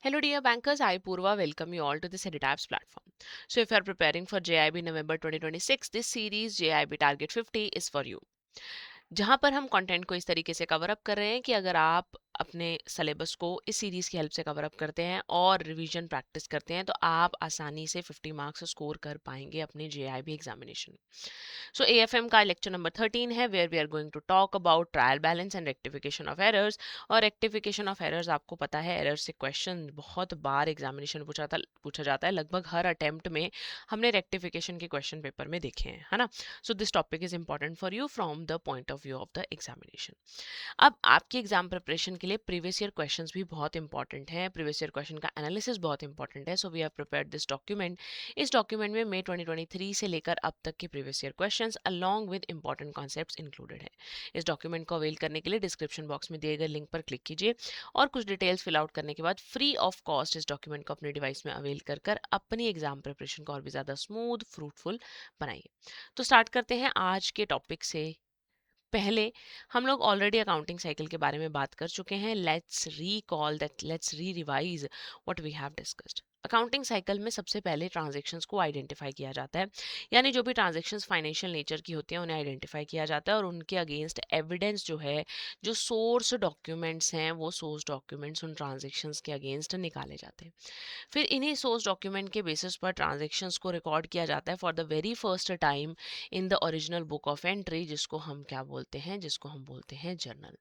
Hello, dear bankers. I, Purva, welcome you all to this EduTabs platform. So, if you are preparing for JIB November 2026, this series JIB Target 50 is for you. जहां पर हम content को इस तरीके से cover up कर रहे हैं कि अगर आप अपने सिलेबस को इस सीरीज की हेल्प से कवर अप करते हैं और रिवीजन प्रैक्टिस करते हैं तो आप आसानी से 50 मार्क्स स्कोर कर पाएंगे अपने JIB एग्जामिनेशन। सो AFM का लेक्चर नंबर 13 है where we are going to talk about trial balance and rectification of errors. और रेक्टिफिकेशन ऑफ एरर्स आपको पता है, एरर से क्वेश्चन बहुत बार एग्जामिनेशन में पूछा जाता है, लगभग हर अटेम्प्ट में हमने रेक्टिफिकेशन के क्वेश्चन पेपर में देखे हैं, है ना। So this topic is important for you from the point of view of the examination. अब आपके एग्जाम प्रिपरेशन के लिए प्रीवियस ईयर क्वेश्चंस भी बहुत इंपॉर्टेंट हैं, प्रीवियस ईयर क्वेश्चन का एनालिसिस बहुत इंपॉर्टेंट है। So we have prepared this document. इस डॉक्यूमेंट में मई 2023 से लेकर अब तक के previous year questions along with important concepts included है। इस डॉक्यूमेंट को अवेल करने के लिए डिस्क्रिप्शन बॉक्स में दिए गए लिंक पर क्लिक कीजिए और कुछ डिटेल्स फिल आउट करने के बाद फ्री ऑफ कॉस्ट इस डॉक्यूमेंट को अपने डिवाइस में अवेल कर कर अपनी एग्जाम प्रिपरेशन को और भी ज़्यादा स्मूथ फ्रूटफुल बनाइए। तो स्टार्ट करते हैं आज के टॉपिक से। पहले हम लोग ऑलरेडी अकाउंटिंग साइकिल के बारे में बात कर चुके हैं। Let's recall that, let's re revise what we have discussed. Accounting cycle में सबसे पहले ट्रांजैक्शंस को आइडेंटिफाई किया जाता है, यानी जो भी ट्रांजैक्शंस फाइनेंशियल नेचर की होती हैं उन्हें आइडेंटिफाई किया जाता है और उनके अगेंस्ट एविडेंस जो है, जो सोर्स डॉक्यूमेंट्स हैं, वो सोर्स डॉक्यूमेंट्स उन ट्रांजैक्शंस के अगेंस्ट निकाले जाते हैं। फिर इन्हीं सोर्स डॉक्यूमेंट के बेसिस पर ट्रांजैक्शंस को रिकॉर्ड किया जाता है for the very first time in the original book of entry, जिसको हम क्या बोलते हैं, जिसको हम बोलते हैं जर्नल।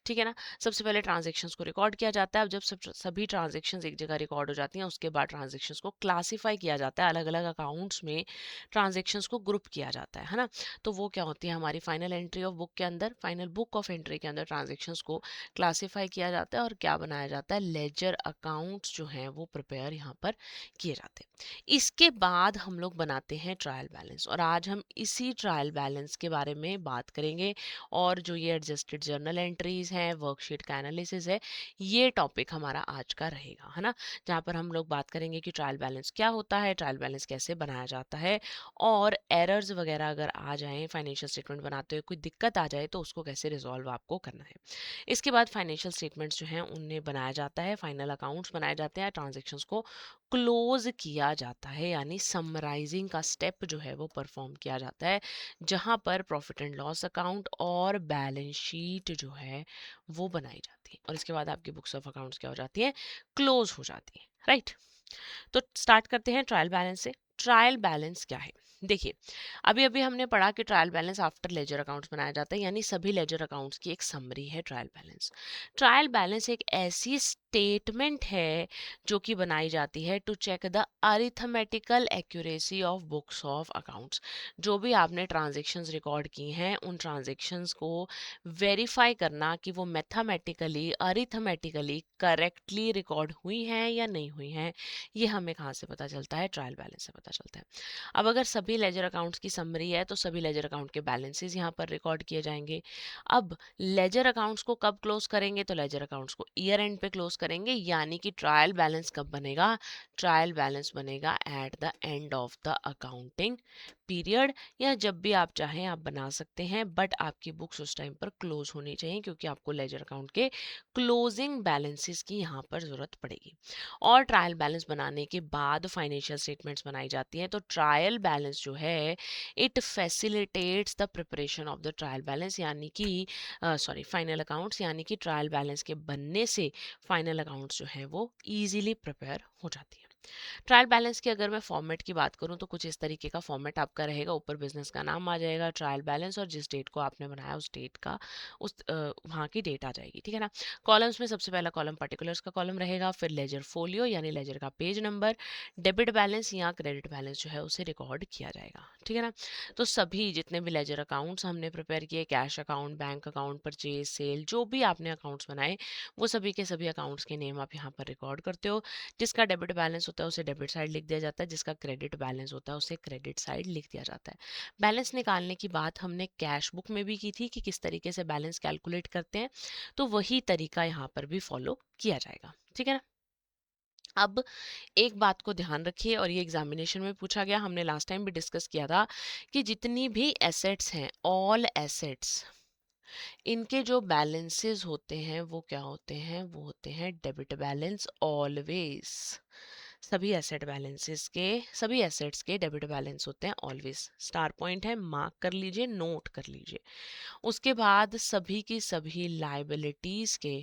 ठीक है ना। सबसे पहले ट्रांजैक्शंस को रिकॉर्ड किया जाता है। अब जब सभी ट्रांजैक्शंस एक जगह रिकॉर्ड हो जाती हैं उसके बाद ट्रांजैक्शंस को क्लासिफाई किया जाता है, अलग अलग अकाउंट्स में ट्रांजैक्शंस को ग्रुप किया जाता है ना। तो वो क्या होती है, हमारी फाइनल एंट्री ऑफ बुक के अंदर, फाइनल बुक ऑफ एंट्री के अंदर ट्रांजैक्शंस को क्लासिफाई किया जाता है और क्या बनाया जाता है, लेजर अकाउंट्स जो हैं वो प्रिपेयर यहाँ पर किए जाते हैं। इसके बाद हम लोग बनाते हैं ट्रायल बैलेंस और आज हम इसी ट्रायल बैलेंस के बारे में बात करेंगे। और जो ये एडजस्टेड जर्नल एंट्रीज हैं, वर्कशीट का एनालिसिस है, ये टॉपिक हमारा आज का रहेगा, है ना। जहाँ पर हम लोग बात करेंगे कि ट्रायल बैलेंस क्या होता है, ट्रायल बैलेंस कैसे बनाया जाता है और एरर्स वगैरह अगर आ जाएं, फाइनेंशियल स्टेटमेंट बनाते हुए कोई दिक्कत आ जाए तो उसको कैसे रिजॉल्व आपको करना है। इसके बाद फाइनेंशियल स्टेटमेंट्स जो हैं उन्हें बनाया जाता है, फाइनल अकाउंट्स बनाए जाते हैं, ट्रांजेक्शन्स को क्लोज किया जाता है, यानी समराइजिंग का स्टेप जो है वो परफॉर्म किया जाता है, जहां पर प्रॉफिट एंड लॉस अकाउंट और बैलेंस शीट जो है वो बनाई जाती है और इसके बाद आपकी बुक्स ऑफ अकाउंट्स क्या हो जाती है, क्लोज हो जाती है, राइट। तो स्टार्ट करते हैं ट्रायल बैलेंस से। ट्रायल बैलेंस क्या है, देखिए अभी अभी हमने पढ़ा कि trial balance after ledger accounts बनाया जाता है, यानी सभी लेजर अकाउंट्स की एक समरी है ट्रायल बैलेंस। ट्रायल बैलेंस एक ऐसी स्टेटमेंट है जो कि बनाई जाती है to check the arithmetical accuracy of books of accounts. जो भी आपने ट्रांजेक्शन्स रिकॉर्ड की हैं उन ट्रांजेक्शन्स को वेरीफाई करना कि वो मैथमेटिकली, अरिथमेटिकली करेक्टली रिकॉर्ड हुई हैं या नहीं हुई हैं, ये हमें कहाँ से पता चलता है, ट्रायल बैलेंस से पता चलता है। अब अगर सभी लेजर अकाउंट्स की समरी है तो सभी लेजर अकाउंट के बैलेंसेस यहाँ पर रिकॉर्ड किए जाएंगे। अब लेजर अकाउंट्स को कब क्लोज करेंगे, तो लेजर अकाउंट्स को ईयर एंड पे क्लोज करेंगे, यानी कि ट्रायल बैलेंस कब बनेगा, ट्रायल बैलेंस बनेगा at the end of the accounting period, या जब भी आप चाहें आप बना सकते हैं, बट आपकी बुक्स उस टाइम पर क्लोज होनी चाहिए क्योंकि आपको लेजर अकाउंट के क्लोजिंग बैलेंसेस की यहाँ पर जरूरत पड़ेगी। और ट्रायल बैलेंस बनाने के बाद फाइनेंशियल स्टेटमेंट्स बनाई जाती हैं। तो ट्रायल बैलेंस जो है it facilitates the preparation of the trial balance, यानी कि फाइनल अकाउंट्स, यानी कि ट्रायल बैलेंस के बनने से फाइनल अकाउंट्स जो है वो इजीली प्रिपेयर हो जाती है। ट्रायल बैलेंस की अगर मैं फॉर्मेट की बात करूं तो कुछ इस तरीके का फॉर्मेट आपका रहेगा, ऊपर बिजनेस का नाम आ जाएगा, ट्रायल बैलेंस और जिस डेट को आपने बनाया उस डेट का वहाँ की डेट आ जाएगी, ठीक है ना। कॉलम्स में सबसे पहला कॉलम पर्टिकुलर्स का कॉलम रहेगा, फिर लेजर फोलियो यानी लेजर का पेज नंबर, डेबिट बैलेंस या क्रेडिट बैलेंस जो है उसे रिकॉर्ड किया जाएगा, ठीक है ना। तो सभी जितने भी लेजर अकाउंट्स हमने प्रिपेयर किए, cash account, bank account, purchase, sale, जो भी आपने अकाउंट्स बनाए वो सभी के सभी अकाउंट्स के नेम आप यहाँ पर रिकॉर्ड करते हो। जिसका डेबिट बैलेंस होता है उसे डेबिट साइड लिख दिया जाता है, जिसका क्रेडिट बैलेंस होता है उसे क्रेडिट साइड लिख दिया जाता है। बैलेंस निकालने की बात हमने कैश बुक में भी की थी कि किस तरीके से बैलेंस कैलकुलेट करते हैं, तो वही तरीका यहाँ पर भी फॉलो किया जाएगा, ठीक है ना। अब एक बात को ध्यान रखिए और ये एग्जामिनेशन में पूछा गया, हमने लास्ट टाइम भी डिस्कस किया था कि जितनी भी एसेट्स हैं, ऑल एसेट्स इनके जो बैलेंसेस होते हैं वो क्या होते हैं, वो होते हैं डेबिट बैलेंस ऑलवेज। सभी एसेट बैलेंसेस के, सभी एसेट्स के डेबिट बैलेंस होते हैं ऑलवेज। स्टार पॉइंट है, मार्क कर लीजिए, नोट कर लीजिए। उसके बाद सभी की सभी लाइबिलिटीज के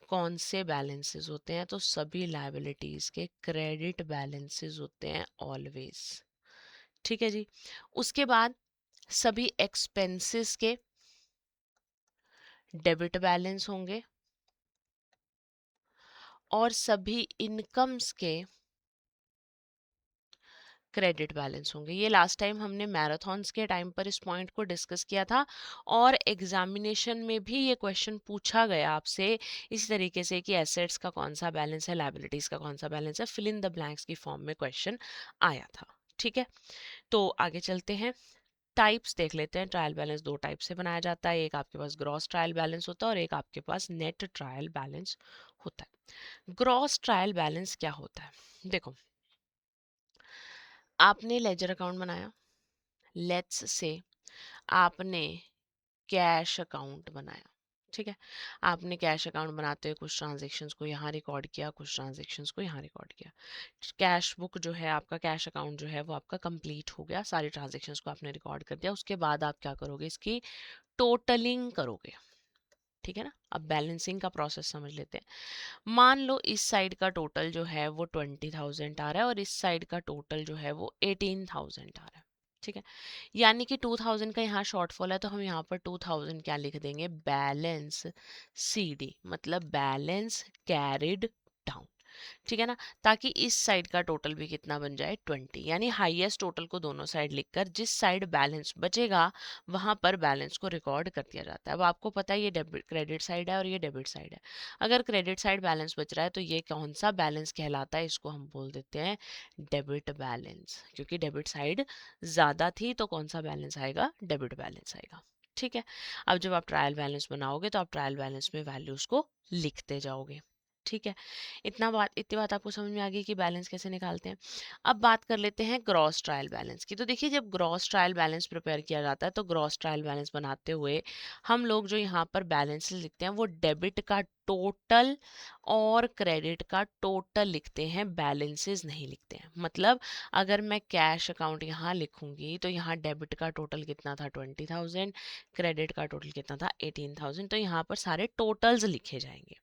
कौन से बैलेंसेस होते हैं, तो सभी लाइबिलिटीज के क्रेडिट बैलेंसेस होते हैं ऑलवेज। ठीक है जी। उसके बाद सभी एक्सपेंसेस के डेबिट बैलेंस होंगे और सभी इनकम्स के क्रेडिट बैलेंस होंगे। ये लास्ट टाइम हमने मैराथॉन्स के टाइम पर इस पॉइंट को डिस्कस किया था और एग्जामिनेशन में भी ये क्वेश्चन पूछा गया आपसे इसी तरीके से कि एसेट्स का कौन सा बैलेंस है, लायबिलिटीज का कौन सा बैलेंस है, फिल इन द ब्लैंक्स की फॉर्म में क्वेश्चन आया था। ठीक है, तो आगे चलते हैं, टाइप्स देख लेते हैं। ट्रायल बैलेंस दो टाइप से बनाया जाता है, एक आपके पास ग्रॉस ट्रायल बैलेंस होता है और एक आपके पास नेट ट्रायल बैलेंस होता है। ग्रॉस ट्रायल बैलेंस क्या होता है, देखो आपने लेजर अकाउंट बनाया, लेट्स से आपने कैश अकाउंट बनाया। ठीक है, आपने कैश अकाउंट बनाते हुए कुछ ट्रांजेक्शन्स को यहाँ रिकॉर्ड किया, कुछ ट्रांजेक्शन्स को यहाँ रिकॉर्ड किया। कैश बुक जो है आपका, कैश अकाउंट जो है वो आपका कंप्लीट हो गया, सारी ट्रांजेक्शन्स को आपने रिकॉर्ड कर दिया। उसके बाद आप क्या करोगे, इसकी टोटलिंग करोगे। ठीक है ना, अब बैलेंसिंग का प्रोसेस समझ लेते हैं। मान लो इस साइड का टोटल जो है वो 20,000 आ रहा है और इस साइड का टोटल जो है वो 18,000 आ रहा है। ठीक है, यानी कि 2000 का यहाँ शॉर्टफॉल है तो हम यहाँ पर 2000 क्या लिख देंगे, बैलेंस CD, मतलब बैलेंस कैरिड डाउन। ठीक है ना, ताकि इस साइड का टोटल भी कितना बन जाए, 20। यानी हाईएस्ट टोटल को दोनों साइड लिखकर जिस साइड बैलेंस बचेगा वहां पर बैलेंस को रिकॉर्ड कर दिया जाता है। अब आपको पता है ये डेबिट क्रेडिट साइड है और ये डेबिट साइड है। अगर क्रेडिट साइड बैलेंस बच रहा है तो ये कौन सा बैलेंस कहलाता है, इसको हम बोल देते हैं डेबिट बैलेंस, क्योंकि डेबिट साइड ज़्यादा थी तो कौन सा बैलेंस आएगा, डेबिट बैलेंस आएगा। ठीक है, अब जब आप ट्रायल बैलेंस बनाओगे तो आप ट्रायल बैलेंस में वैल्यूज़ को लिखते जाओगे। ठीक है, इतनी बात आपको समझ में आ गई कि बैलेंस कैसे निकालते हैं। अब बात कर लेते हैं ग्रॉस ट्रायल बैलेंस की। तो देखिए, जब ग्रॉस ट्रायल बैलेंस प्रिपेयर किया जाता है तो ग्रॉस ट्रायल बैलेंस बनाते हुए हम लोग जो यहाँ पर बैलेंस लिखते हैं वो डेबिट का टोटल और क्रेडिट का टोटल लिखते हैं, बैलेंसेस नहीं लिखते हैं। मतलब अगर मैं कैश अकाउंट यहाँ लिखूंगी तो यहाँ डेबिट का टोटल कितना था, 20,000, क्रेडिट का टोटल कितना था, 18,000, तो यहाँ पर सारे टोटल्स लिखे जाएंगे।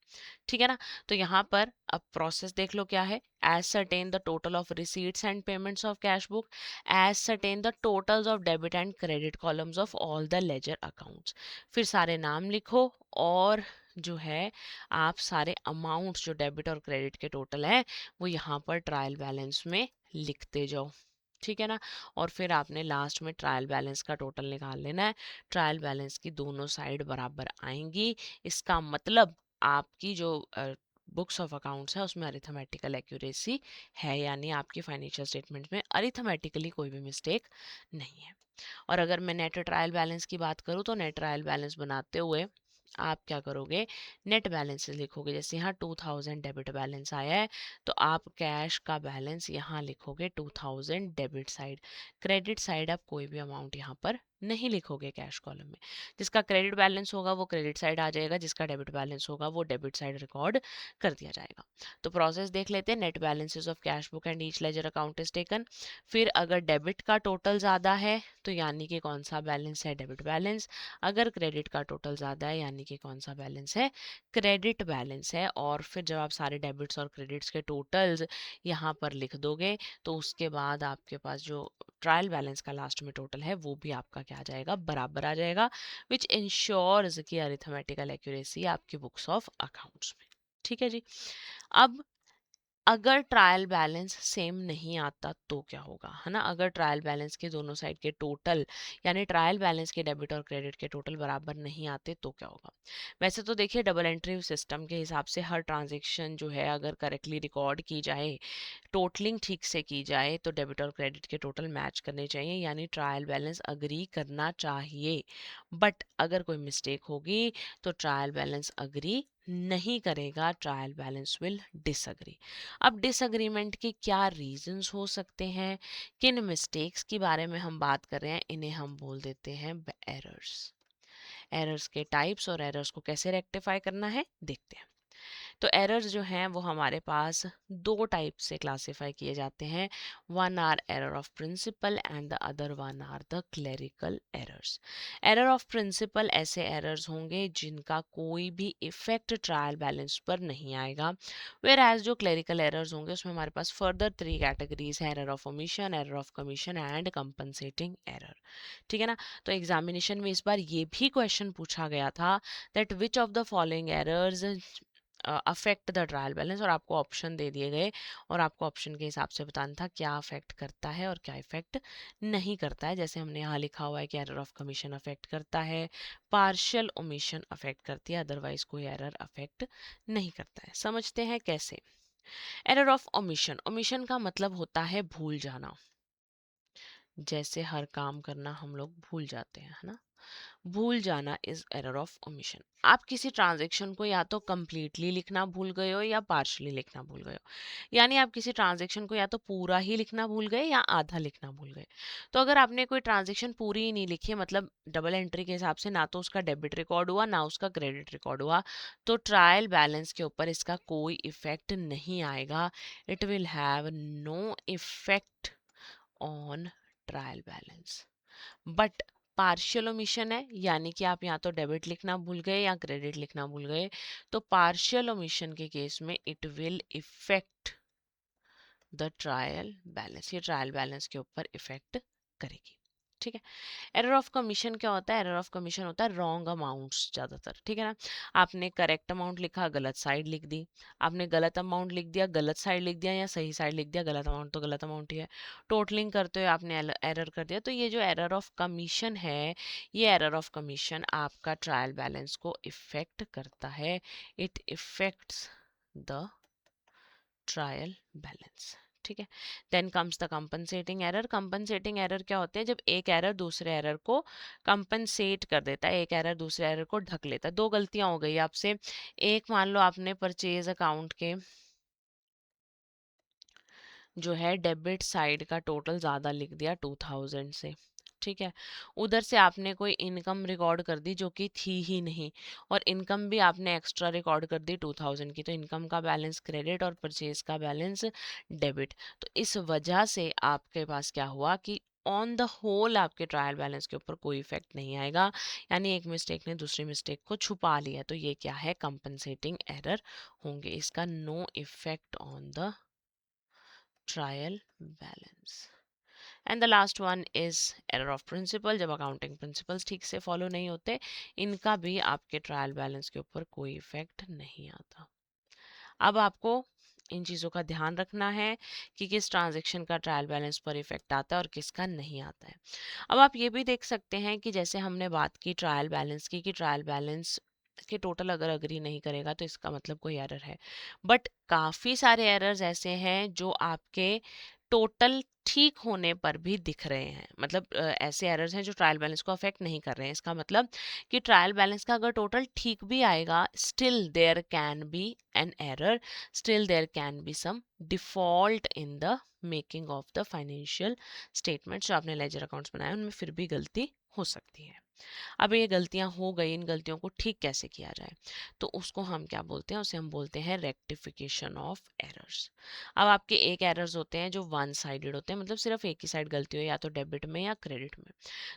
ठीक है ना, तो यहाँ पर अब प्रोसेस देख लो क्या है, ascertain the total of receipts and payments of cash book, ascertain the totals of debit and credit columns of all the ledger accounts. फिर सारे नाम लिखो और जो है आप सारे अमाउंट्स जो डेबिट और क्रेडिट के टोटल हैं वो यहाँ पर ट्रायल बैलेंस में लिखते जाओ। ठीक है ना, और फिर आपने लास्ट में ट्रायल बैलेंस का टोटल निकाल लेना है। ट्रायल बैलेंस की दोनों साइड बराबर आएंगी, इसका मतलब आपकी जो बुक्स ऑफ अकाउंट्स है उसमें अरिथमेटिकल एक्यूरेसी है, यानी आपकी फाइनेंशियल स्टेटमेंट में अरिथमेटिकली कोई भी मिस्टेक नहीं है। और अगर मैं नेट ट्रायल बैलेंस की बात करूँ तो नेट ट्रायल बैलेंस बनाते हुए आप क्या करोगे, नेट बैलेंस लिखोगे। जैसे यहाँ 2000 डेबिट बैलेंस आया है तो आप कैश का बैलेंस यहाँ लिखोगे 2000 डेबिट साइड। क्रेडिट साइड आप कोई भी अमाउंट यहाँ पर नहीं लिखोगे कैश कॉलम में। जिसका क्रेडिट बैलेंस होगा वो क्रेडिट साइड आ जाएगा, जिसका डेबिट बैलेंस होगा वो डेबिट साइड रिकॉर्ड कर दिया जाएगा। तो प्रोसेस देख लेते हैं, net balances of cash book and each ledger account is taken. फिर अगर डेबिट का टोटल ज़्यादा है तो यानी कि कौन सा बैलेंस है, डेबिट बैलेंस। अगर क्रेडिट का टोटल ज़्यादा है यानी कि कौन सा बैलेंस है, क्रेडिट बैलेंस है। और फिर जब आप सारे डेबिट्स और क्रेडिट्स के टोटल्स यहाँ पर लिख दोगे तो उसके बाद आपके पास जो ट्रायल बैलेंस का लास्ट में टोटल है वो भी आपका क्या आ जाएगा, बराबर आ जाएगा, विच इंश्योर्स की अरिथमेटिकल एक्यूरेसी आपकी बुक्स ऑफ अकाउंट्स में। ठीक है जी। अब अगर ट्रायल बैलेंस सेम नहीं आता तो क्या होगा, है ना, अगर ट्रायल बैलेंस के दोनों साइड के टोटल यानी ट्रायल बैलेंस के डेबिट और क्रेडिट के टोटल बराबर नहीं आते तो क्या होगा। वैसे तो देखिए, डबल एंट्री सिस्टम के हिसाब से हर ट्रांजेक्शन जो है अगर करेक्टली रिकॉर्ड की जाए, टोटलिंग ठीक से की जाए तो डेबिट और क्रेडिट के टोटल मैच करने चाहिए, यानी ट्रायल बैलेंस अग्री करना चाहिए। बट अगर कोई मिस्टेक होगी तो ट्रायल बैलेंस अग्री नहीं करेगा, ट्रायल बैलेंस विल डिसअग्री। अब डिसअग्रीमेंट के क्या रीजंस हो सकते हैं, किन मिस्टेक्स के बारे में हम बात कर रहे हैं, इन्हें हम बोल देते हैं एरर्स। एरर्स के टाइप्स और एरर्स को कैसे रेक्टिफाई करना है देखते हैं। तो एरर्स जो हैं वो हमारे पास दो टाइप से क्लासिफाई किए जाते हैं। One are error of principle and the other one are the clerical errors. Error of principle ऐसे एरर्स होंगे जिनका कोई भी इफेक्ट ट्रायल बैलेंस पर नहीं आएगा, वेयर एज जो क्लेरिकल एरर्स होंगे उसमें हमारे पास फर्दर थ्री कैटेगरीज है, error of omission, error of commission and compensating error. ठीक है ना। तो एग्जामिनेशन में इस बार ये भी क्वेश्चन पूछा गया था that which of the following errors affect the trial balance, और आपको ऑप्शन दे दिए गए और आपको ऑप्शन के हिसाब से बताना था क्या अफेक्ट करता है और क्या इफेक्ट नहीं करता है। जैसे हमने यहाँ लिखा हुआ है कि एरर ऑफ कमीशन अफेक्ट करता है, पार्शियल ओमिशन अफेक्ट करती है, अदरवाइज कोई एरर अफेक्ट नहीं करता है। समझते हैं कैसे। एरर ऑफ ओमिशन, ओमिशन का मतलब होता है भूल जाना, जैसे हर काम करना हम लोग भूल जाते हैं, है ना। भूल जाना इज एरर ऑफ ओमिशन। आप किसी ट्रांजेक्शन को या तो कंप्लीटली लिखना भूल गए हो या पार्शली लिखना भूल गए हो, यानी आप किसी ट्रांजेक्शन को या तो पूरा ही लिखना भूल गए या आधा लिखना भूल गए। तो अगर आपने कोई ट्रांजेक्शन पूरी ही नहीं लिखी, मतलब डबल एंट्री के हिसाब से ना तो उसका डेबिट रिकॉर्ड हुआ ना उसका क्रेडिट रिकॉर्ड हुआ, तो ट्रायल बैलेंस के ऊपर इसका कोई इफेक्ट नहीं आएगा। It will have no effect on trial balance. But partial omission है, यानी कि आप या तो डेबिट लिखना भूल गए या क्रेडिट लिखना भूल गए, तो पार्शियल ओमिशन के केस में it will effect the trial balance, ये ट्रायल बैलेंस के ऊपर इफेक्ट करेगी। ठीक है। एरर ऑफ कमीशन क्या होता है? एरर ऑफ कमीशन होता है रॉन्ग अमाउंट्स ज़्यादातर। ठीक है ना। आपने करेक्ट अमाउंट लिखा, गलत साइड लिख दी, आपने गलत अमाउंट लिख दिया, गलत साइड लिख दिया, या सही साइड लिख दिया, गलत अमाउंट तो गलत अमाउंट ही है। टोटलिंग करते हुए आपने एरर कर दिया। तो ये जो एरर ऑफ कमीशन है, ये एरर ऑफ कमीशन आपका ट्रायल बैलेंस को इफेक्ट करता है। It affects the trial balance. ठीक है। Then comes the compensating error. Compensating error क्या होते हैं? जब एक एरर दूसरे एरर को कंपनसेट कर देता है, एक एरर दूसरे एरर को ढक लेता है। दो गलतियां हो गई आपसे। एक, मान लो आपने परचेज अकाउंट के जो है डेबिट साइड का टोटल ज़्यादा लिख दिया 2000 से। ठीक है। उधर से आपने कोई इनकम रिकॉर्ड कर दी जो कि थी ही नहीं, और इनकम भी आपने एक्स्ट्रा रिकॉर्ड कर दी 2000 की, तो इनकम का बैलेंस क्रेडिट और परचेज का बैलेंस डेबिट। तो इस वजह से आपके पास क्या हुआ कि ऑन द होल आपके ट्रायल बैलेंस के ऊपर कोई इफेक्ट नहीं आएगा, यानी एक मिस्टेक ने दूसरी मिस्टेक को छुपा लिया। तो ये क्या है? कंपनसेटिंग एरर होंगे। इसका no effect on the trial balance. And the last one is error of principle. जब अकाउंटिंग प्रिंसिपल्स ठीक से फॉलो नहीं होते, इनका भी आपके ट्रायल बैलेंस के ऊपर कोई इफेक्ट नहीं आता। अब आपको इन चीज़ों का ध्यान रखना है कि किस ट्रांजेक्शन का ट्रायल बैलेंस पर इफेक्ट आता है और किसका नहीं आता है। अब आप ये भी देख सकते हैं कि जैसे हमने बात की ट्रायल बैलेंस की, कि ट्रायल बैलेंस के टोटल अगर अग्री नहीं करेगा तो इसका मतलब कोई एरर है। बट काफ़ी सारे एरर्स ऐसे हैं जो आपके टोटल ठीक होने पर भी दिख रहे हैं। मतलब ऐसे एरर्स हैं जो ट्रायल बैलेंस को अफेक्ट नहीं कर रहे हैं। इसका मतलब कि ट्रायल बैलेंस का अगर टोटल ठीक भी आएगा, still there can be an error, still there can be some default in the making of the financial statement. जो आपने लेजर अकाउंट्स बनाए उनमें फिर भी गलती हो सकती है। अब ये गलतियां हो गई, इन गलतियों को ठीक कैसे किया जाए? तो उसको हम क्या बोलते हैं? उसे हम बोलते हैं रेक्टिफिकेशन ऑफ एरर्स। अब आपके एक एरर्स होते हैं जो वन साइडेड होते हैं, मतलब सिर्फ एक ही साइड गलती हो, या तो डेबिट में या क्रेडिट में।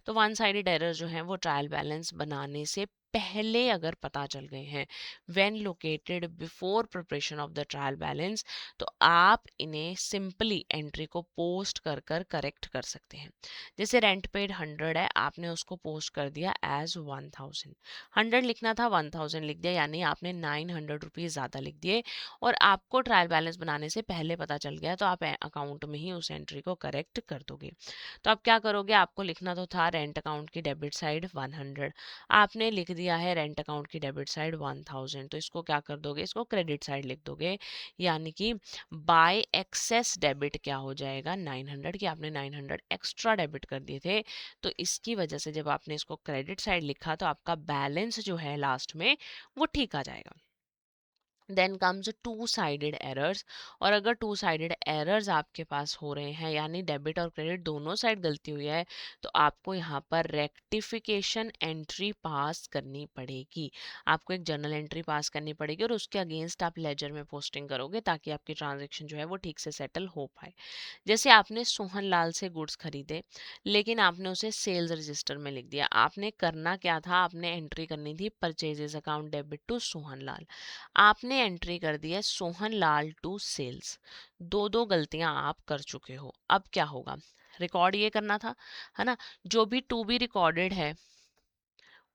तो वन साइडेड एरर जो है वो ट्रायल बैलेंस बनाने से पहले अगर पता चल गए हैं, when located before preparation of the trial balance, तो आप इन्हें सिंपली एंट्री को पोस्ट कर कर करेक्ट कर सकते हैं। जैसे रेंट पेड 100 है, आपने उसको पोस्ट कर दिया एज 1000। 100 लिखना था, 1000 लिख दिया, यानी आपने 900 रुपीज़ ज़्यादा लिख दिए, और आपको ट्रायल बैलेंस बनाने से पहले पता चल गया, तो आप अकाउंट में ही उस एंट्री को करेक्ट कर दोगे। तो आप क्या करोगे? आपको लिखना तो था रेंट अकाउंट की डेबिट साइड 100, आपने लिख दिया है रेंट अकाउंट की डेबिट साइड 1000, तो इसको क्या कर दोगे? इसको क्रेडिट साइड लिख दोगे, यानी कि बाय एक्सेस डेबिट क्या हो जाएगा? 900, कि आपने 900 एक्स्ट्रा डेबिट कर दिए थे। तो इसकी वजह से जब आपने इसको क्रेडिट साइड लिखा तो आपका बैलेंस जो है लास्ट में वो ठीक आ जाएगा। Then comes two sided errors. और अगर टू साइडेड एरर्स आपके पास हो रहे हैं, यानी डेबिट और क्रेडिट दोनों साइड गलती हुई है, तो आपको यहाँ पर रेक्टिफिकेशन एंट्री पास करनी पड़ेगी। आपको एक जर्नल एंट्री पास करनी पड़ेगी और उसके अगेंस्ट आप लेजर में पोस्टिंग करोगे ताकि आपकी ट्रांजेक्शन जो है वो ठीक से सेटल हो पाए। जैसे आपने सोहन लाल से गुड्स खरीदे, लेकिन आपने उसे सेल्स रजिस्टर में लिख दिया। आपने करना क्या था, आपने एंट्री करनी थी purchases account debit to Sohan Lal, आपने एंट्री कर दी है सोहन लाल टू सेल्स। दो दो गलतियां आप कर चुके हो। अब क्या होगा, रिकॉर्ड ये करना था, है ना। जो भी टू बी रिकॉर्डेड है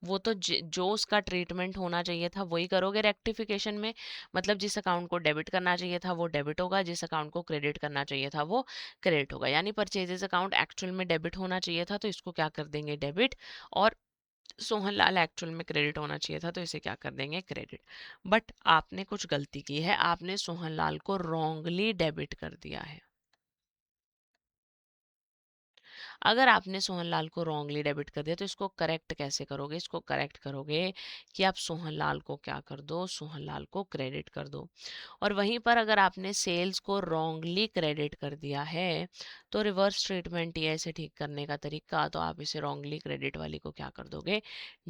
वो तो जो उसका ट्रीटमेंट होना चाहिए था वही करोगे रेक्टिफिकेशन में। मतलब जिस अकाउंट को डेबिट करना चाहिए था वो डेबिट होगा, जिस अकाउंट को क्रेडिट करना चाहिए था वो क्रेडिट होगा। यानी परचेजेस अकाउंट एक्चुअल में डेबिट होना चाहिए था तो इसको क्या कर देंगे, डेबिट। और सोहन लाल एक्चुअल में क्रेडिट होना चाहिए था तो इसे क्या कर देंगे, क्रेडिट। बट आपने कुछ गलती की है, आपने सोहन लाल को रॉन्गली डेबिट कर दिया है। अगर आपने सोहनलाल को रॉन्गली डेबिट कर दिया तो इसको करेक्ट कैसे करोगे, इसको करेक्ट करोगे कि आप सोहनलाल को क्या कर दो, सोहनलाल को क्रेडिट कर दो। और वहीं पर अगर आपने सेल्स को रॉन्गली क्रेडिट कर दिया है तो रिवर्स ट्रीटमेंट ये ऐसे ठीक करने का तरीका, तो आप इसे रॉन्गली क्रेडिट वाली को क्या कर दोगे,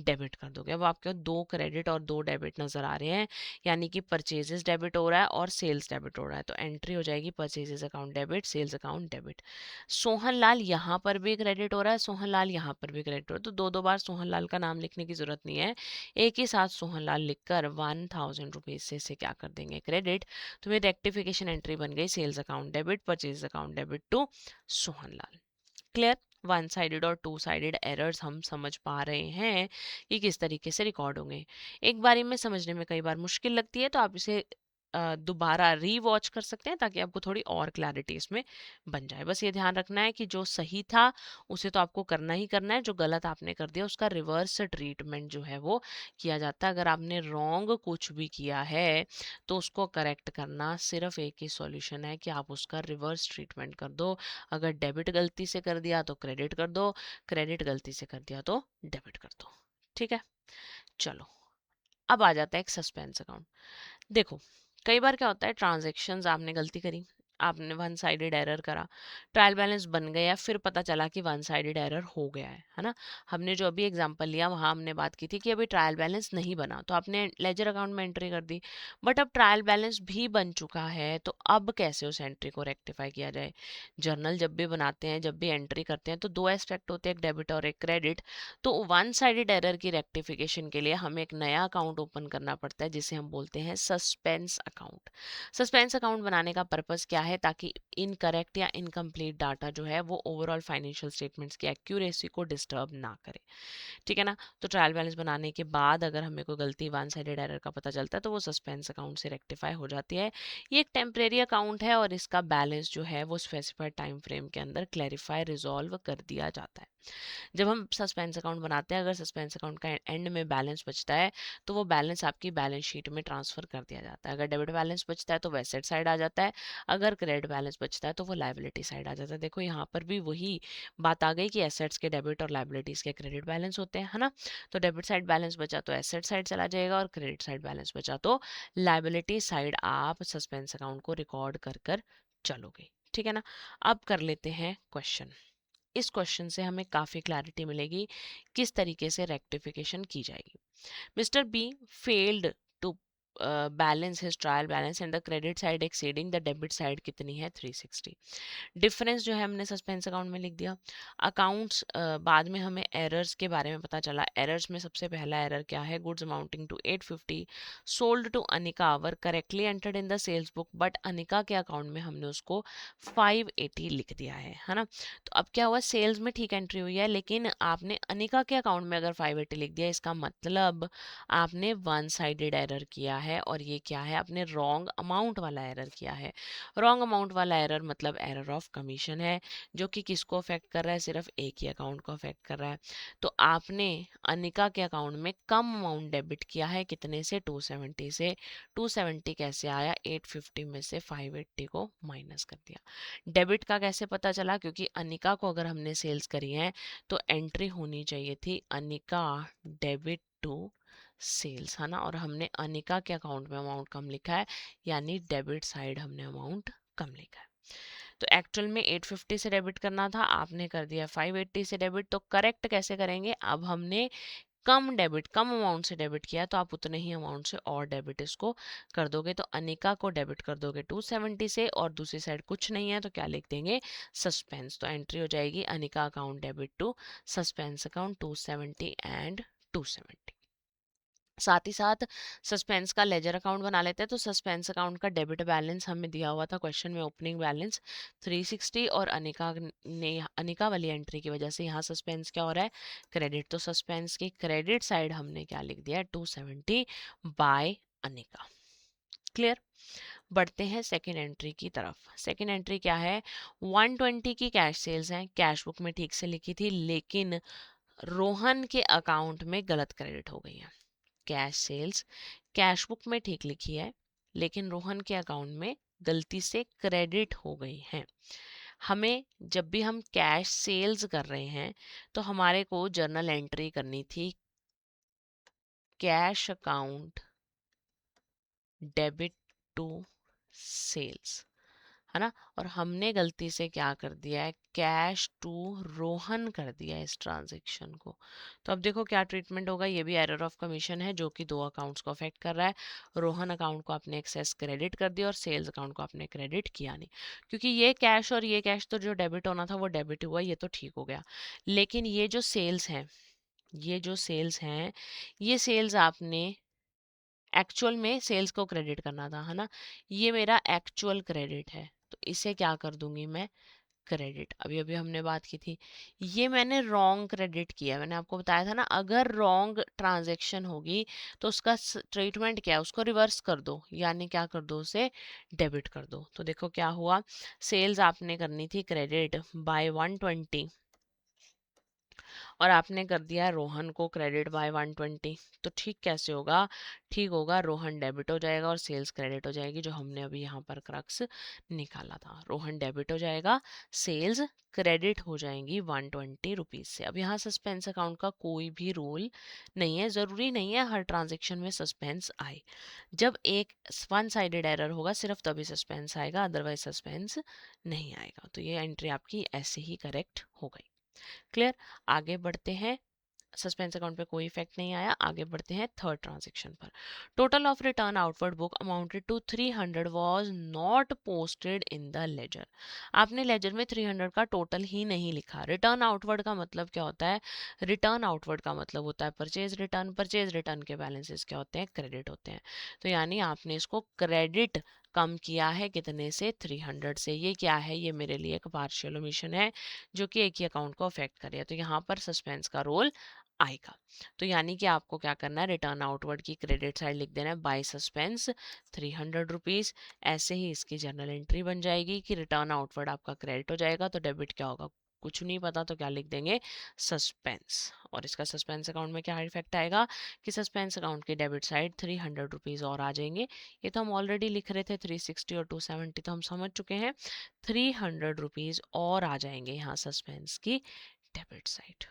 डेबिट कर दोगे। अब आपके दो क्रेडिट और दो डेबिट नजर आ रहे हैं, यानी कि परचेजेस डेबिट हो रहा है और सेल्स डेबिट हो रहा है, तो एंट्री हो जाएगी purchases account debit, sales account debit. Sohanlal यहाँ पर भी क्रेडिट हो रहा है, सोहनलाल यहाँ पर भी क्रेडिट हो रहा है, तो दो दो बार सोहनलाल का नाम लिखने की जरूरत नहीं है। एक ही साथ सोहनलाल लिखकर 1000 रुपीज से इसे क्या कर देंगे, क्रेडिट। तो मेरी रेक्टिफिकेशन एंट्री बन गई sales account debit, purchase account debit to Sohanlal. Clear. One sided और टू साइडेड एरर्स हम समझ पा रहे हैं कि किस तरीके से रिकॉर्ड होंगे। एक बारी में समझने में कई बार मुश्किल लगती है तो आप इसे दोबारा री वॉच कर सकते हैं ताकि आपको थोड़ी और क्लैरिटी इसमें बन जाए। बस ये ध्यान रखना है कि जो सही था उसे तो आपको करना ही करना है, जो गलत आपने कर दिया उसका रिवर्स ट्रीटमेंट जो है वो किया जाता है। अगर आपने रॉन्ग कुछ भी किया है तो उसको करेक्ट करना सिर्फ एक ही सॉल्यूशन है कि आप उसका रिवर्स ट्रीटमेंट कर दो। अगर डेबिट गलती से कर दिया तो क्रेडिट कर दो, क्रेडिट गलती से कर दिया तो डेबिट कर दो। ठीक है, चलो अब आ जाता है एक सस्पेंस अकाउंट। देखो, कई बार क्या होता है, ट्रांजेक्शन्स आपने गलती करी, आपने वन साइडेड एरर करा, ट्रायल बैलेंस बन गया, फिर पता चला कि वन साइडेड एरर हो गया है ना। हमने जो अभी एग्जांपल लिया वहां हमने बात की थी कि अभी ट्रायल बैलेंस नहीं बना तो आपने लेजर अकाउंट में एंट्री कर दी। बट अब ट्रायल बैलेंस भी बन चुका है तो अब कैसे उस एंट्री को रेक्टिफाई किया जाए। जर्नल जब भी बनाते हैं, जब भी एंट्री करते हैं तो दो एस्पेक्ट होते हैं, एक डेबिट और एक क्रेडिट। तो वन साइडेड एरर की रेक्टिफिकेशन के लिए हमें एक नया अकाउंट ओपन करना पड़ता है जिसे हम बोलते हैं सस्पेंस अकाउंट। सस्पेंस अकाउंट बनाने का पर्पस क्या है, ताकि इनकरेक्ट या इनकम्प्लीट डाटा जो है वो ओवरऑल फाइनेंशियल स्टेटमेंट्स की एक्यूरेसी को डिस्टर्ब ना करे। ठीक है ना। तो ट्रायल बैलेंस बनाने के बाद अगर हमें कोई गलती वन साइडेड एरर का पता चलता है तो वो सस्पेंस अकाउंट से रेक्टिफाई हो जाती है। ये एक टेम्परेरी अकाउंट है और इसका बैलेंस जो है वो स्पेसिफाइड टाइम फ्रेम के अंदर क्लैरिफाई रिजॉल्व कर दिया जाता है। जब हम सस्पेंस अकाउंट बनाते हैं, अगर सस्पेंस अकाउंट का एंड में बैलेंस बचता है तो वो बैलेंस आपकी बैलेंस शीट में ट्रांसफर कर दिया जाता है। अगर डेबिट बैलेंस बचता है तो वो एसेट साइड आ जाता है, अगर क्रेडिट बैलेंस बचता है तो वो लाइबिलिटी साइड आ जाता है। देखो यहाँ पर भी वही बात आ गई कि एसेट्स के डेबिट और लाइबिलिटीज के क्रेडिट बैलेंस होते हैं, है ना। तो डेबिट साइड बैलेंस बचा तो एसेट साइड चला जाएगा और क्रेडिट साइड बैलेंस बचा तो लाइबिलिटी साइड आप सस्पेंस अकाउंट को रिकॉर्ड कर कर चलोगे। ठीक है ना। अब कर लेते हैं क्वेश्चन। इस क्वेश्चन से हमें काफ़ी क्लैरिटी मिलेगी किस तरीके से रेक्टिफिकेशन की जाएगी। Mister B failed to balance his trial balance and the credit side exceeding the debit side कितनी है, 360। डिफरेंस जो है हमने सस्पेंस अकाउंट में लिख दिया। अकाउंट्स बाद में हमें एरर्स के बारे में पता चला। एरर्स में सबसे पहला एरर क्या है, goods amounting to 850 sold to Anika were correctly entered in the sales book but Anika के अकाउंट में हमने उसको 580 लिख दिया है ना। तो अब क्या हुआ, सेल्स में ठीक एंट्री हुई है लेकिन आपने अनिका के अकाउंट में अगर 580 लिख दिया, इसका मतलब आपने वन साइडेड एरर किया है। और ये क्या है, आपने रॉन्ग अमाउंट वाला एरर किया है। रॉन्ग अमाउंट वाला एरर मतलब एरर ऑफ कमीशन है, जो कि किसको अफेक्ट कर रहा है, सिर्फ एक ही अकाउंट को अफेक्ट कर रहा है। तो आपने अनिका के अकाउंट में कम अमाउंट डेबिट किया है, कितने से, 270 से। 270 कैसे आया, 850 में से 580 को माइनस कर दिया। डेबिट का कैसे पता चला, क्योंकि अनिका को अगर हमने सेल्स करी है तो एंट्री होनी चाहिए थी अनिका डेबिट टू सेल्स, है ना, और हमने अनिका के अकाउंट में अमाउंट कम लिखा है, यानी डेबिट साइड हमने अमाउंट कम लिखा है। तो एक्चुअल में 850 से डेबिट करना था, आपने कर दिया 580 से डेबिट। तो करेक्ट कैसे करेंगे, अब हमने कम अमाउंट से डेबिट किया, तो आप उतने ही अमाउंट से और डेबिट इसको कर दोगे। तो अनिका को डेबिट कर दोगे 270 से, और दूसरी साइड कुछ नहीं है तो क्या लिख देंगे, सस्पेंस। तो एंट्री हो जाएगी Anika account debit to suspense account 270 and 270। साथ ही साथ सस्पेंस का लेजर अकाउंट बना लेते हैं। तो सस्पेंस अकाउंट का डेबिट बैलेंस हमें दिया हुआ था क्वेश्चन में, ओपनिंग बैलेंस 360, और अनिका वाली एंट्री की वजह से यहाँ सस्पेंस क्या हो रहा है, क्रेडिट। तो सस्पेंस की क्रेडिट साइड हमने क्या लिख दिया, 270 बाय अनिका। क्लियर। बढ़ते हैं सेकेंड एंट्री की तरफ। सेकेंड एंट्री क्या है, 120 की कैश सेल्स हैं, कैश बुक में ठीक से लिखी थी, लेकिन रोहन के अकाउंट में गलत क्रेडिट हो गई है। कैश सेल्स कैश बुक में ठीक लिखी है, लेकिन रोहन के अकाउंट में गलती से क्रेडिट हो गई है। हमें जब भी हम कैश सेल्स कर रहे हैं तो हमारे को जर्नल एंट्री करनी थी, cash account debit to sales, है ना, और हमने गलती से क्या कर दिया है, कैश टू रोहन कर दिया है इस ट्रांजेक्शन को। तो अब देखो क्या ट्रीटमेंट होगा, ये भी एरर ऑफ कमीशन है जो कि दो अकाउंट्स को अफेक्ट कर रहा है। रोहन अकाउंट को आपने एक्सेस क्रेडिट कर दिया और सेल्स अकाउंट को आपने क्रेडिट किया नहीं, क्योंकि ये कैश और ये कैश तो जो डेबिट होना था वो डेबिट हुआ, ये तो ठीक हो गया। लेकिन ये जो सेल्स हैं, ये सेल्स आपने एक्चुअल में सेल्स को क्रेडिट करना था, है ना, ये मेरा एक्चुअल क्रेडिट है, तो इसे क्या कर दूंगी मैं, क्रेडिट। अभी अभी हमने बात की थी, ये मैंने रॉन्ग क्रेडिट किया, मैंने आपको बताया था ना, अगर रॉन्ग ट्रांजैक्शन होगी तो उसका ट्रीटमेंट क्या है, उसको रिवर्स कर दो, यानी क्या कर दो, उसे डेबिट कर दो। तो देखो क्या हुआ, सेल्स आपने करनी थी क्रेडिट बाय 120, और आपने कर दिया रोहन को क्रेडिट बाय 120। तो ठीक कैसे होगा, ठीक होगा, रोहन डेबिट हो जाएगा और सेल्स क्रेडिट हो जाएगी, जो हमने अभी यहाँ पर क्रक्स निकाला था। रोहन डेबिट हो जाएगा, सेल्स क्रेडिट हो जाएंगी 120 रुपीज से। अब यहाँ सस्पेंस अकाउंट का कोई भी रूल नहीं है, ज़रूरी नहीं है हर ट्रांजेक्शन में सस्पेंस आए। जब एक वन साइडेड एरर होगा सिर्फ तभी सस्पेंस आएगा, अदरवाइज सस्पेंस नहीं आएगा। तो ये एंट्री आपकी ऐसे ही करेक्ट हो गई। क्लियर। आगे बढ़ते हैं, सस्पेंस अकाउंट पे कोई इफेक्ट नहीं आया। आगे बढ़ते हैं थर्ड ट्रांजेक्शन पर। Total of return outward book amounted to 300 was not posted in the ledger. आपने लेजर में 300 का टोटल ही नहीं लिखा। रिटर्न आउटवर्ड का मतलब क्या होता है, रिटर्न आउटवर्ड का मतलब होता है परचेज रिटर्न। परचेज रिटर्न के बैलेंसेस क्या होते हैं, क्रेडिट होते हैं। तो यानी आपने इसको क्रेडिट कम किया है कितने से, 300 से। ये क्या है, ये मेरे लिए एक पार्शियल ओमिशन है जो कि एक ही अकाउंट को अफेक्ट करे, तो यहाँ पर सस्पेंस का रोल आएगा। तो यानी कि आपको क्या करना है, रिटर्न आउटवर्ड की क्रेडिट साइड लिख देना है बाय सस्पेंस 300 रुपीज। ऐसे ही इसकी जर्नल एंट्री बन जाएगी कि रिटर्न आउटवर्ड आपका क्रेडिट हो जाएगा, तो डेबिट क्या होगा कुछ नहीं पता, तो क्या लिख देंगे, सस्पेंस। और इसका सस्पेंस अकाउंट में क्या इफेक्ट आएगा कि सस्पेंस अकाउंट की डेबिट साइड 300 रुपीज और आ जाएंगे। ये तो हम ऑलरेडी लिख रहे थे 360 और 270, तो हम समझ चुके हैं, 300 रुपीज और आ जाएंगे यहाँ सस्पेंस की डेबिट साइड।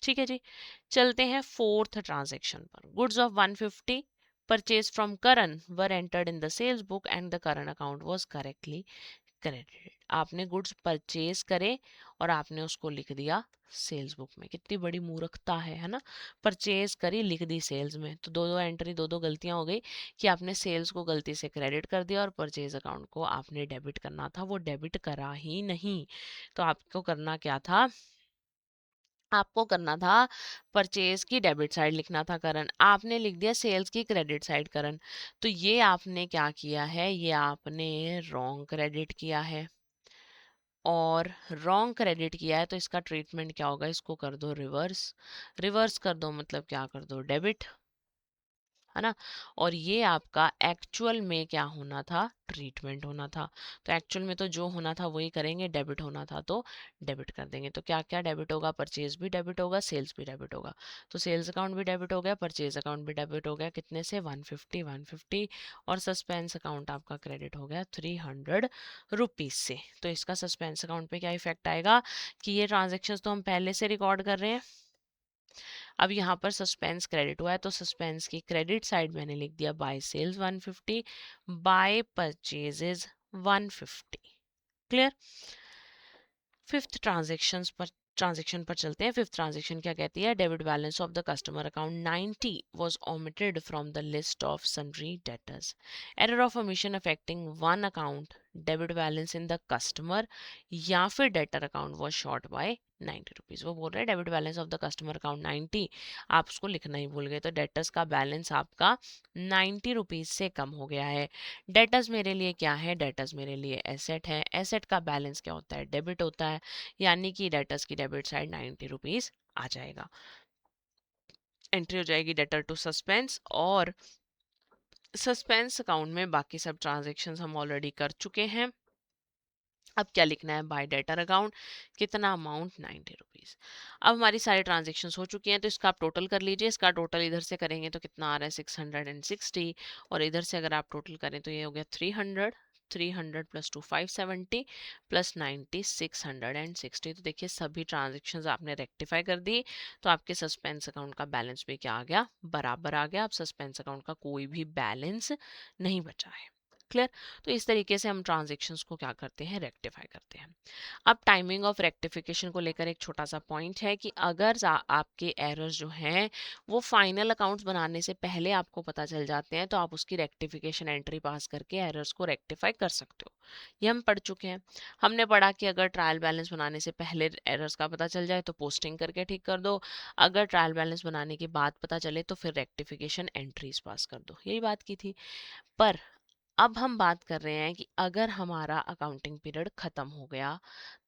ठीक है जी। चलते हैं फोर्थ ट्रांजेक्शन पर। Goods of 150 purchase from Karan were entered in the sales book and the current account was correctly credited. आपने गुड्स परचेज करे और आपने उसको लिख दिया सेल्स बुक में। कितनी बड़ी मूर्खता है ना, परचेज करी लिख दी सेल्स में। तो दो दो एंट्री, दो दो गलतियां हो गई कि आपने सेल्स को गलती से क्रेडिट कर दिया और परचेज अकाउंट को आपने डेबिट करना था, वो डेबिट करा ही नहीं। तो आपको करना क्या था, आपको करना था परचेज की डेबिट साइड लिखना था करण, आपने लिख दिया सेल्स की क्रेडिट साइड करण। तो ये आपने क्या किया है, ये आपने रॉन्ग क्रेडिट किया है, और रॉन्ग क्रेडिट किया है तो इसका ट्रीटमेंट क्या होगा, इसको कर दो रिवर्स। रिवर्स कर दो मतलब क्या कर दो, डेबिट, है ना। और ये आपका एक्चुअल में क्या होना था, ट्रीटमेंट होना था। तो एक्चुअल में तो जो होना था वही करेंगे, डेबिट होना था तो डेबिट कर देंगे। तो क्या क्या डेबिट होगा, परचेज भी डेबिट होगा, सेल्स भी डेबिट होगा। तो सेल्स अकाउंट भी डेबिट हो गया, परचेज अकाउंट भी डेबिट हो गया, कितने से, 150 और सस्पेंस अकाउंट आपका क्रेडिट हो गया 300 रुपीज से। तो इसका सस्पेंस अकाउंट पे क्या इफेक्ट आएगा कि ये ट्रांजेक्शन तो हम पहले से रिकॉर्ड कर रहे हैं, अब यहाँ पर सस्पेंस क्रेडिट हुआ है तो सस्पेंस की क्रेडिट साइड मैंने लिख दिया by sales 150, by purchases 150। Clear. Fifth transaction पर चलते हैं। फिफ्थ ट्रांजेक्शन क्या कहती है, debit balance of the customer account 90 was omitted from the list of sundry debtors. Error of omission affecting one account, debit balance in the customer या फिर debtor account was short by 90 rupees. वो बोल रहे हैं debit balance of the customer account 90, आप उसको लिखना ही भूल गए, तो डेटर्स का बैलेंस आपका 90 रुपीज से कम हो गया है। डेटर्स मेरे लिए क्या है, डेटर्स मेरे लिए एसेट है, एसेट का बैलेंस क्या होता है, डेबिट होता है, यानी कि डेटर्स की डेबिट साइड 90 रुपीज आ जाएगा। एंट्री हो जाएगी डेटर टू सस्पेंस, और सस्पेंस अकाउंट में बाकी सब ट्रांजेक्शन्स हम ऑलरेडी कर चुके हैं। अब क्या लिखना है, बाय डेटर अकाउंट, कितना अमाउंट 90 रुपीज। अब हमारी सारी ट्रांजेक्शन हो चुकी हैं, तो इसका आप टोटल कर लीजिए। इसका टोटल इधर से करेंगे तो कितना आ रहा है 660, और इधर से अगर आप टोटल करें तो ये हो गया 300, 300 प्लस 2 570 प्लस 90 660। तो देखिए सभी ट्रांजेक्शन्स आपने रेक्टिफाई कर दी, तो आपके सस्पेंस अकाउंट का बैलेंस भी क्या आ गया, बराबर आ गया। अब सस्पेंस अकाउंट का कोई भी बैलेंस नहीं बचा है। क्लियर। तो इस तरीके से हम ट्रांजेक्शन्स को क्या करते हैं, रेक्टिफाई करते हैं। अब टाइमिंग ऑफ रेक्टिफिकेशन को लेकर एक छोटा सा पॉइंट है कि अगर आपके एरर्स जो हैं वो फाइनल अकाउंट्स बनाने से पहले आपको पता चल जाते हैं, तो आप उसकी रेक्टिफिकेशन एंट्री पास करके एरर्स को रेक्टिफाई कर सकते हो। ये हम पढ़ चुके हैं। हमने पढ़ा कि अगर ट्रायल बैलेंस बनाने से पहले एरर्स का पता चल जाए तो पोस्टिंग करके ठीक कर दो, अगर ट्रायल बैलेंस बनाने के बाद पता चले तो फिर रेक्टिफिकेशन एंट्रीज पास कर दो, यही बात की थी। पर अब हम बात कर रहे हैं कि अगर हमारा अकाउंटिंग पीरियड खत्म हो गया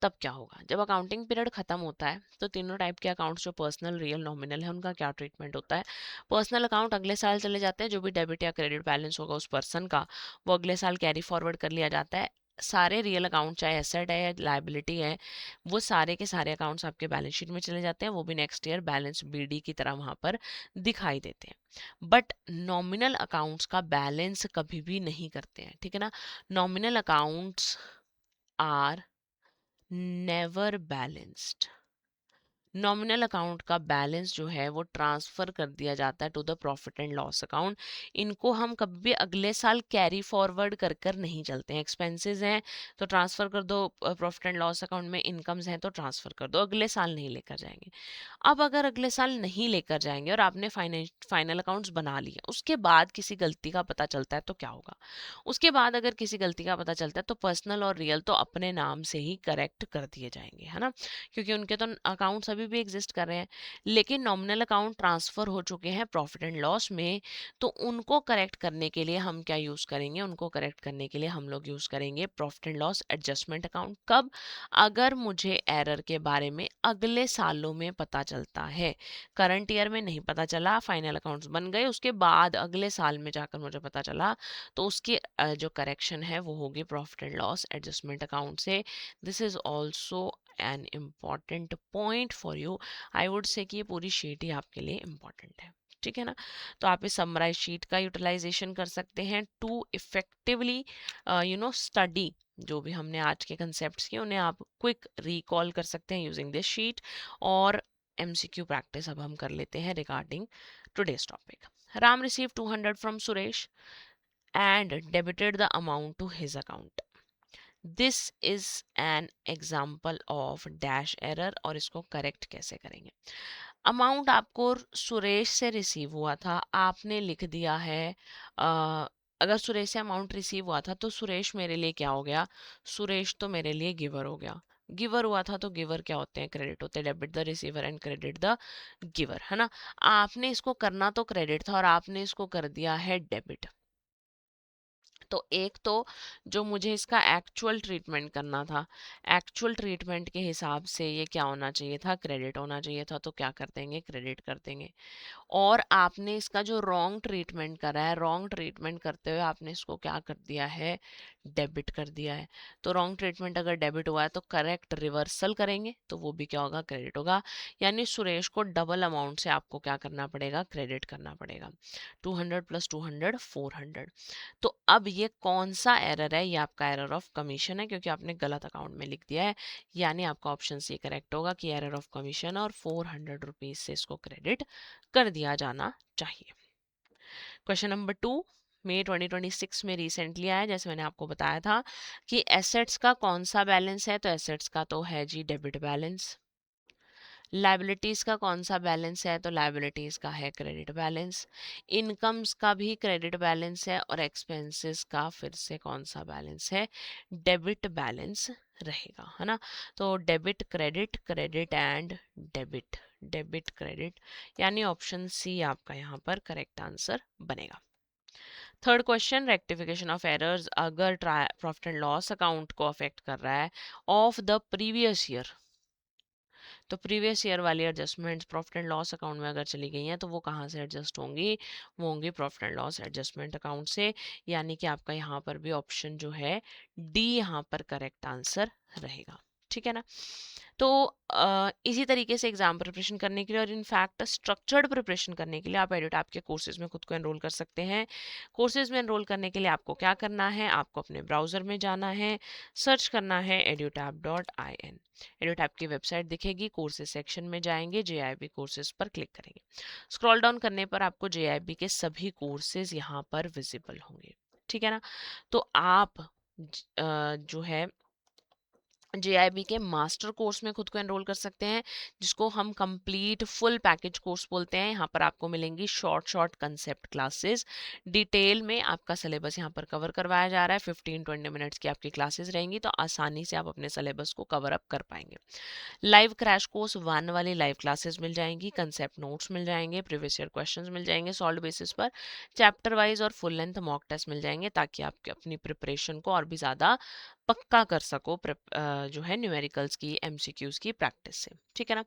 तब क्या होगा। जब अकाउंटिंग पीरियड खत्म होता है तो तीनों टाइप के अकाउंट्स, जो पर्सनल, रियल, नॉमिनल है, उनका क्या ट्रीटमेंट होता है। पर्सनल अकाउंट अगले साल चले जाते हैं, जो भी डेबिट या क्रेडिट बैलेंस होगा उस पर्सन का वो अगले साल कैरी फॉरवर्ड कर लिया जाता है। सारे रियल अकाउंट, चाहे एसेट है या लाइबिलिटी है, वो सारे के सारे अकाउंट्स आपके बैलेंस शीट में चले जाते हैं, वो भी नेक्स्ट ईयर बैलेंस बीडी की तरह वहां पर दिखाई देते हैं। बट नॉमिनल अकाउंट्स का बैलेंस कभी भी नहीं करते हैं, ठीक है ना। Nominal accounts are never balanced. Nominal account का बैलेंस जो है वो ट्रांसफर कर दिया जाता है to the profit and loss account. इनको हम कभी भी अगले साल कैरी फॉरवर्ड कर कर नहीं चलते हैं। एक्सपेंसेस हैं तो ट्रांसफर कर दो प्रॉफिट एंड लॉस अकाउंट में, इनकम्स हैं तो ट्रांसफर कर दो, अगले साल नहीं लेकर जाएंगे। अब अगर अगले साल नहीं लेकर जाएंगे और आपने फाइनल अकाउंट्स बना लिए, उसके बाद किसी गलती का पता चलता है तो क्या होगा। उसके बाद अगर किसी गलती का पता चलता है तो पर्सनल और रियल तो अपने नाम से ही करेक्ट कर दिए जाएंगे, है ना, क्योंकि उनके तो अकाउंट्स अभी भी एग्जिस्ट कर रहे हैं। लेकिन नॉमिनल अकाउंट ट्रांसफर हो चुके हैं प्रॉफिट एंड लॉस में, तो उनको करेक्ट करने के लिए हम क्या यूज करेंगे, उनको करेक्ट करने के लिए हम लोग यूज करेंगे profit and loss adjustment account. कब, अगर मुझे एरर के बारे में अगले सालों में पता चलता है। करंट ईयर में नहीं पता चला, फाइनल अकाउंट्स बन गए, उसके बाद अगले साल में जाकर मुझे पता चला, तो उसकी जो करेक्शन है वो होगी profit and loss adjustment account से। This is also an important point for you. I would say कि ये पूरी शीट ही आपके लिए इम्पॉर्टेंट है, ठीक है ना। तो आप इस समराइज शीट का यूटिलाइजेशन कर सकते हैं टू इफेक्टिवली स्टडी। जो भी हमने आज के कंसेप्ट्स किए उन्हें आप क्विक रिकॉल कर सकते हैं यूजिंग दिस शीट। और एमसीक्यू प्रैक्टिस अब हम कर लेते हैं regarding today's topic. Ram receive 200 from Suresh and debited the amount to his account. This is an example of dash error, और इसको करेक्ट कैसे करेंगे। अमाउंट आपको सुरेश से रिसीव हुआ था, आपने लिख दिया है अगर सुरेश से अमाउंट रिसीव हुआ था तो सुरेश मेरे लिए क्या हो गया, सुरेश तो मेरे लिए गिवर हो गया। गिवर हुआ था तो गिवर क्या होते हैं, क्रेडिट होते हैं। Debit the receiver and credit the giver, है ना। आपने इसको करना तो क्रेडिट था और आपने इसको कर दिया है डेबिट। तो एक तो जो मुझे इसका एक्चुअल ट्रीटमेंट करना था, एक्चुअल ट्रीटमेंट के हिसाब से ये क्या होना चाहिए था, क्रेडिट होना चाहिए था, तो क्या कर देंगे, क्रेडिट कर देंगे। और आपने इसका जो रॉन्ग ट्रीटमेंट करा है, रॉन्ग ट्रीटमेंट करते हुए आपने इसको क्या कर दिया है, डेबिट कर दिया है। तो रॉन्ग ट्रीटमेंट अगर डेबिट हुआ है तो करेक्ट रिवर्सल करेंगे तो वो भी क्या होगा, क्रेडिट होगा। यानी सुरेश को डबल अमाउंट से आपको क्या करना पड़ेगा, क्रेडिट करना पड़ेगा। 200 प्लस 200 400। तो अब ये कौन सा एरर है, ये आपका एरर ऑफ कमीशन है, क्योंकि आपने गलत अकाउंट में लिख दिया है। यानी आपका ऑप्शन सी करेक्ट होगा कि एरर ऑफ कमीशन और 400 रुपीज से इसको क्रेडिट कर दिया जाना चाहिए। क्वेश्चन नंबर 2 मई 2026 में रिसेंटली आया, जैसे मैंने आपको बताया था कि एसेट्स का कौन सा बैलेंस है, तो एसेट्स का तो है जी डेबिट बैलेंस। लाइबिलिटीज का कौन सा बैलेंस है, तो लाइबिलिटीज का है क्रेडिट बैलेंस। इनकम्स का भी क्रेडिट बैलेंस है और एक्सपेंसेस का फिर से कौन सा बैलेंस है, डेबिट बैलेंस रहेगा, है ना। तो debit credit, credit and debit, debit credit, यानी ऑप्शन सी आपका यहाँ पर करेक्ट आंसर बनेगा। Third question, rectification of errors अगर प्रॉफिट एंड लॉस अकाउंट को अफेक्ट कर रहा है ऑफ द प्रीवियस ईयर, तो प्रीवियस ईयर वाली adjustments profit and loss account में अगर चली गई हैं तो वो कहाँ से एडजस्ट होंगी, वो होंगी profit and loss adjustment account से। यानी कि आपका यहाँ पर भी ऑप्शन जो है डी यहाँ पर करेक्ट आंसर रहेगा, ठीक है ना। तो इसी तरीके से एग्जाम प्रिपरेशन करने के लिए और इनफैक्ट स्ट्रक्चर्ड प्रिपरेशन करने के लिए आप एडुटैप के कोर्सेज में खुद को एनरोल कर सकते हैं। कोर्सेज में एनरोल करने के लिए आपको क्या करना है, आपको अपने ब्राउजर में जाना है, सर्च करना है edutap.in। एडुटैप की वेबसाइट दिखेगी, कोर्सेज सेक्शन में जाएंगे, जेआईबी कोर्सेज पर क्लिक करेंगे। स्क्रॉल डाउन करने पर आपको जेआईबी के सभी कोर्सेज यहाँ पर विजिबल होंगे, ठीक है ना। तो आप जो है जेआईबी के मास्टर कोर्स में खुद को एनरोल कर सकते हैं, जिसको हम कंप्लीट फुल पैकेज कोर्स बोलते हैं। यहाँ पर आपको मिलेंगी short short concept classes, detail में आपका सिलेबस यहाँ पर कवर करवाया जा रहा है। 15-20 मिनट्स की आपकी क्लासेस रहेंगी, तो आसानी से आप अपने सिलेबस को कवर अप कर पाएंगे। लाइव क्रैश कोर्स 1 वाली लाइव क्लासेस मिल जाएंगी, कंसेप्ट नोट्स मिल जाएंगे, प्रीवियस ईयर क्वेश्चंस मिल जाएंगे सॉल्व बेसिस पर, चैप्टर वाइज और फुल लेंथ मॉक टेस्ट मिल जाएंगे, ताकि आप अपनी प्रिपरेशन को और भी ज़्यादा पक्का कर सको जो है न्यूमेरिकल्स की, एमसीक्यूज की प्रैक्टिस से, ठीक है ना।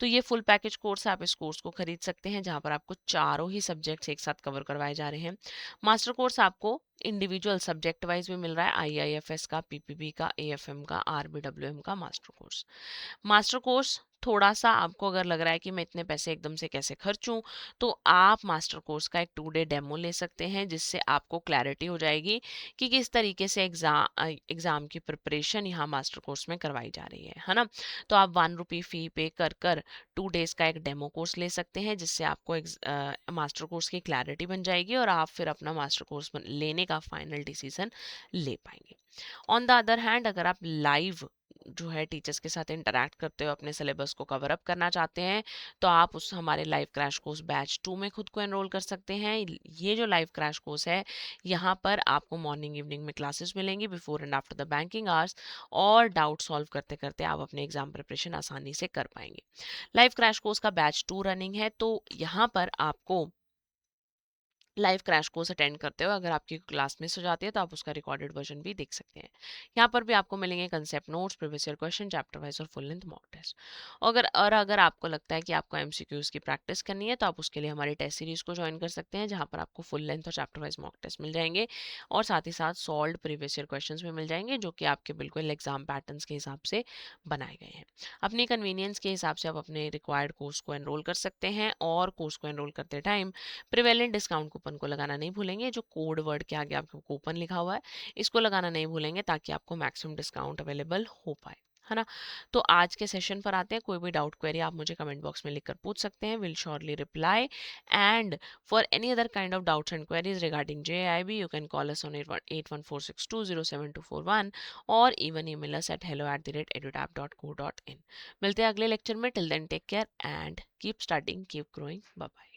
तो ये फुल पैकेज कोर्स है, आप इस कोर्स को खरीद सकते हैं, जहाँ पर आपको चारों ही सब्जेक्ट्स एक साथ कवर करवाए जा रहे हैं। मास्टर कोर्स आपको इंडिविजुअल सब्जेक्ट वाइज भी मिल रहा है, आईआईएफएस का, पीपीबी का, एएफएम का, आरबीडब्ल्यूएम का मास्टर कोर्स। मास्टर कोर्स थोड़ा सा आपको अगर लग रहा है कि मैं इतने पैसे एकदम से कैसे खर्चूं, तो आप मास्टर कोर्स का एक 2 डे डेमो ले सकते हैं, जिससे आपको क्लैरिटी हो जाएगी कि किस तरीके से एग्जाम की प्रिपरेशन यहाँ मास्टर कोर्स में करवाई जा रही है ना। तो आप 1 रुपी फी पे कर कर 2 डेज का एक डेमो कोर्स ले सकते हैं, जिससे आपको मास्टर कोर्स की क्लैरिटी बन जाएगी और आप फिर अपना मास्टर कोर्स लेने का फाइनल डिसीजन ले पाएंगे। ऑन द अदर हैंड, अगर आप लाइव जो है टीचर्स के साथ इंटरैक्ट करते हुए अपने सिलेबस को कवर अप करना चाहते हैं, तो आप उस हमारे लाइव क्रैश कोर्स बैच 2 में खुद को एनरोल कर सकते हैं। ये जो लाइव क्रैश कोर्स है, यहाँ पर आपको मॉर्निंग इवनिंग में क्लासेस मिलेंगी before and after the banking hours, और डाउट सॉल्व करते करते आप अपने एग्जाम प्रिपरेशन आसानी से कर पाएंगे। लाइव क्रैश कोर्स का बैच 2 रनिंग है, तो यहाँ पर आपको लाइव क्रैश कोर्स अटेंड करते हो, अगर आपकी क्लास मिस हो जाती है तो आप उसका रिकॉर्डेड वर्जन भी देख सकते हैं। यहाँ पर भी आपको मिलेंगे concept notes, previous year question, chapter wise और फुल लेंथ मॉक टेस्ट। अगर आपको लगता है कि आपको एमसीक्यूज की प्रैक्टिस करनी है, तो आप उसके लिए हमारी टेस्ट सीरीज को ज्वाइन कर सकते हैं, जहाँ पर आपको फुल लेंथ और चैप्टर वाइज मॉक टेस्ट मिल जाएंगे, और साथ ही साथ सॉल्व प्रीवियस ईयर क्वेश्चन भी मिल जाएंगे, जो कि आपके बिल्कुल एग्जाम पैटर्न के हिसाब से बनाए गए हैं। अपनी कन्वीनियंस के हिसाब से आप अपने रिक्वायर्ड कोर्स को एनरोल कर सकते हैं, और कोर्स को एनरोल करते टाइम प्रिवेलेंट डिस्काउंट कूपन को लगाना नहीं भूलेंगे। जो कोड वर्ड के आगे आपको कूपन लिखा हुआ है, इसको लगाना नहीं भूलेंगे, ताकि आपको मैक्सिमम डिस्काउंट अवेलेबल हो पाए, है ना। तो आज के सेशन पर आते हैं। कोई भी डाउट क्वेरी आप मुझे कमेंट बॉक्स में लिखकर पूछ सकते हैं, will surely reply. And for any other kind of doubts and queries regarding JIB, you can call us on 8146207241 और even email us at hello@edutap.co.in। मिलते हैं अगले लेक्चर में। Till then take care and keep studying, keep growing, bye bye.